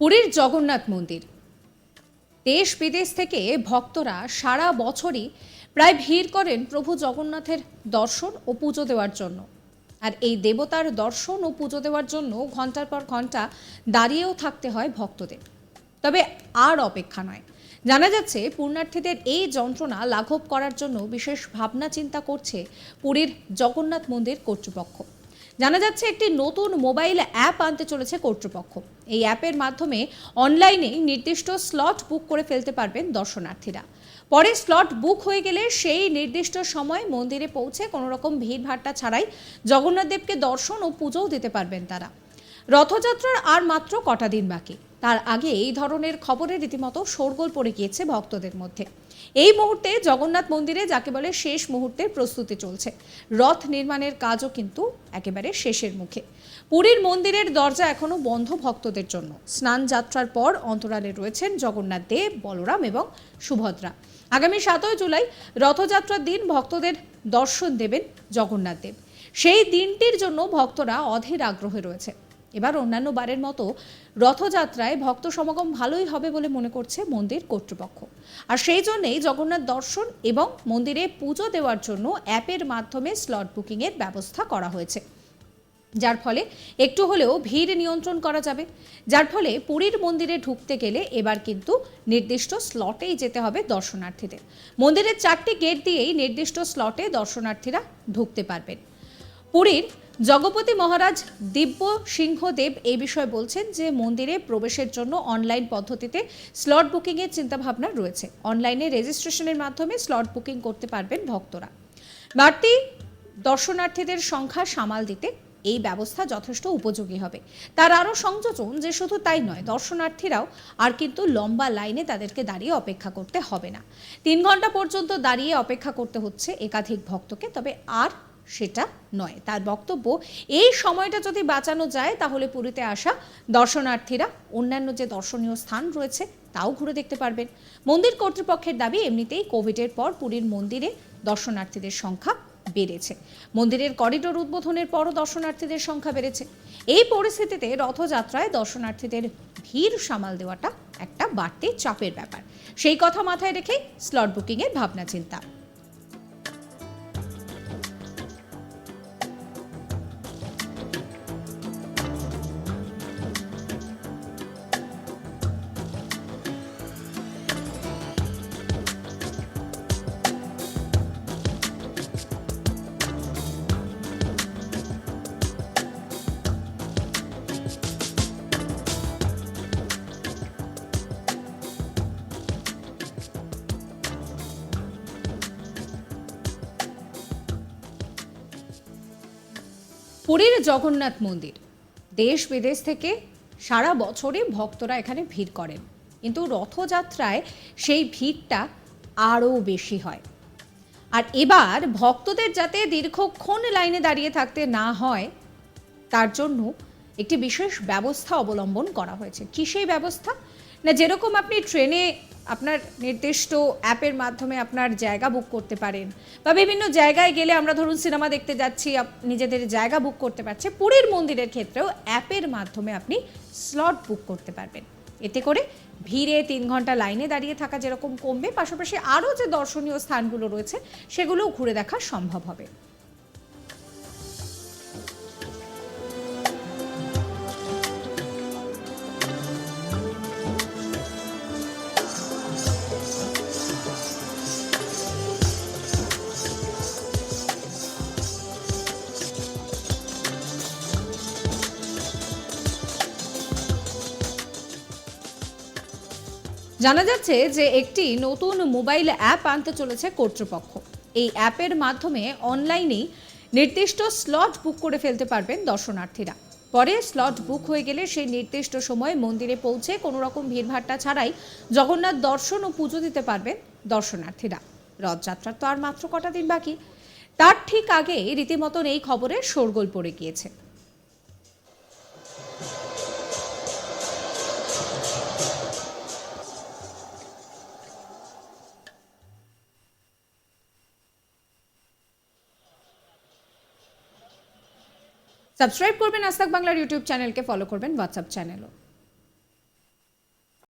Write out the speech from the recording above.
পুরীর জগন্নাথ মন্দির, দেশ বিদেশ থেকে ভক্তরা সারা বছরই প্রায় ভিড় করেন প্রভু জগন্নাথের দর্শন ও পুজো দেওয়ার জন্য। আর এই দেবতার দর্শন ও পুজো দেওয়ার জন্য ঘন্টার পর ঘন্টা দাঁড়িয়েও থাকতে হয় ভক্তদের। তবে আর অপেক্ষা নয়, জানা যাচ্ছে পুণ্যার্থীদের এই যন্ত্রণা লাঘব করার জন্য বিশেষ ভাবনা চিন্তা করছে পুরীর জগন্নাথ মন্দির কর্তৃপক্ষ। জানা যাচ্ছে একটি নতুন মোবাইল অ্যাপ আনতে চলেছে কর্তৃপক্ষ। এই অ্যাপের মাধ্যমে অনলাইনে নির্দিষ্ট স্লট বুক করে ফেলতে পারবেন দর্শনার্থীরা। পরে স্লট বুক হয়ে গেলে সেই নির্দিষ্ট সময় মন্দিরে পৌঁছে কোনো রকম ভিড়ভাট্টা ছাড়াই জগন্নাথ দেবকে দর্শন ও পুজোও দিতে পারবেন তারা। রথযাত্রার আর মাত্র কটা দিন বাকি, তার আগে এই ধরনের খবরে রীতিমতো শোরগোল পড়ে গিয়েছে ভক্তদের মধ্যে। এই মুহূর্তে জগন্নাথ মন্দিরে যাকে বলে শেষ মুহূর্তের প্রস্তুতি চলছে। রথ নির্মাণের কাজও কিন্তু একেবারে শেষের মুখে। পুরীর মন্দিরের দরজা এখনো বন্ধ ভক্তদের জন্য। স্নান যাত্রার পর অন্তরালে রয়েছেন জগন্নাথ দেব, বলরাম এবং সুভদ্রা। আগামী 7 জুলাই রথযাত্রার দিন ভক্তদের দর্শন দেবেন জগন্নাথ দেব। সেই দিনটির জন্য ভক্তরা অধীর আগ্রহে রয়েছে। এবার অন্যান্য বারের মতো রথযাত্রায় ভক্ত সমাগম ভালোই হবে বলে মনে করছে মন্দির কর্তৃপক্ষ। আর সেই জন্যেই জগন্নাথ দর্শন এবং মন্দিরে পুজো দেওয়ার জন্য অ্যাপের মাধ্যমে স্লট বুকিংয়ের ব্যবস্থা করা হয়েছে, যার ফলে একটু হলেও ভিড় নিয়ন্ত্রণ করা যাবে। যার ফলে পুরীর মন্দিরে ঢুকতে গেলে এবার কিন্তু নির্দিষ্ট স্লটেই যেতে হবে দর্শনার্থীদের। মন্দিরের 4টি গেট দিয়েই নির্দিষ্ট স্লটে দর্শনার্থীরা ঢুকতে পারবেন। পুরীর জগপতি মহারাজ দিব্য সিংহদেব এই বিষয়ে বলছেন যে মন্দিরে প্রবেশের জন্য অনলাইন পদ্ধতিতে স্লট বুকিংয়ের চিন্তাভাবনা রয়েছে। অনলাইনে রেজিস্ট্রেশনের মাধ্যমে স্লট বুকিং করতে পারবেন ভক্তরা। বাড়তি দর্শনার্থীদের সংখ্যা সামাল দিতে এই ব্যবস্থা যথেষ্ট উপযোগী হবে। তার আরও সংযোজন যে শুধু তাই নয়, দর্শনার্থীরাও আর কিন্তু লম্বা লাইনে তাদেরকে দাঁড়িয়ে অপেক্ষা করতে হবে না। 3 ঘন্টা পর্যন্ত দাঁড়িয়ে অপেক্ষা করতে হচ্ছে একাধিক ভক্তকে, তবে আর সেটা নয়। তার বক্তব্য, এই সময়টা যদি বাঁচানো যায় তাহলে পুরীতে আসা দর্শনার্থীরা অন্যান্য যে দর্শনীয় স্থান রয়েছে তাও ঘুরে দেখতে পারবেন। মন্দির কর্তৃপক্ষের দাবি, এমনিতেই কোভিডের পর পুরীর মন্দিরে দর্শনার্থীদের সংখ্যা বেড়েছে। মন্দিরের করিডোর উদ্বোধনের পরও দর্শনার্থীদের সংখ্যা বেড়েছে। এই পরিস্থিতিতে রথযাত্রায় দর্শনার্থীদের ভিড় সামাল দেওয়াটা একটা বাড়তি চাপের ব্যাপার। সেই কথা মাথায় রেখে স্লট বুকিংয়ের ভাবনা চিন্তা। পুরীর জগন্নাথ মন্দির, দেশ বিদেশ থেকে সারা বছরে ভক্তরা এখানে ভিড় করেন, কিন্তু রথযাত্রায় সেই ভিড়টা আরও বেশি হয়। আর এবার ভক্তদের যাতে দীর্ঘক্ষণ লাইনে দাঁড়িয়ে থাকতে না হয় তার জন্য একটি বিশেষ ব্যবস্থা অবলম্বন করা হয়েছে। কি সেই ব্যবস্থা? না, যেরকম আপনি ট্রেনে আপনার নির্দিষ্ট অ্যাপের মাধ্যমে আপনার জায়গা বুক করতে পারেন, বা বিভিন্ন জায়গায় গেলে আমরা ধরুন সিনেমা দেখতে যাচ্ছি, নিজেদের জায়গা বুক করতে পারছে, পুরীর মন্দিরের ক্ষেত্রেও অ্যাপের মাধ্যমে আপনি স্লট বুক করতে পারবেন। এতে করে ভিড়ে 3 ঘন্টা লাইনে দাঁড়িয়ে থাকা যেরকম কমবে, পাশাপাশি আরও যে দর্শনীয় স্থানগুলো রয়েছে সেগুলোও ঘুরে দেখা সম্ভব হবে। জানা যাচ্ছে যে একটি নতুন মোবাইল অ্যাপ আনতে চলেছে কর্তৃপক্ষ। এই অ্যাপের মাধ্যমে অনলাইনেই নির্দিষ্ট স্লট বুক করে ফেলতে পারবেন দর্শনার্থীরা। পরে স্লট বুক হয়ে গেলে সেই নির্দিষ্ট সময়ে মন্দিরে পৌঁছে কোনো রকম ভিড়ভাট্টা ছাড়াই জগন্নাথ দর্শন ও পুজো দিতে পারবেন দর্শনার্থীরা। রথযাত্রার তো আর মাত্র কটা দিন বাকি, তার ঠিক আগে রীতিমতন এই খবরে শোরগোল পড়ে গিয়েছে। সাবস্ক্রাইব করবেন আজ তাক বাংলার ইউটিউব চ্যানেলকে, ফলো করবেন হোয়াটসঅ্যাপ চ্যানেলও।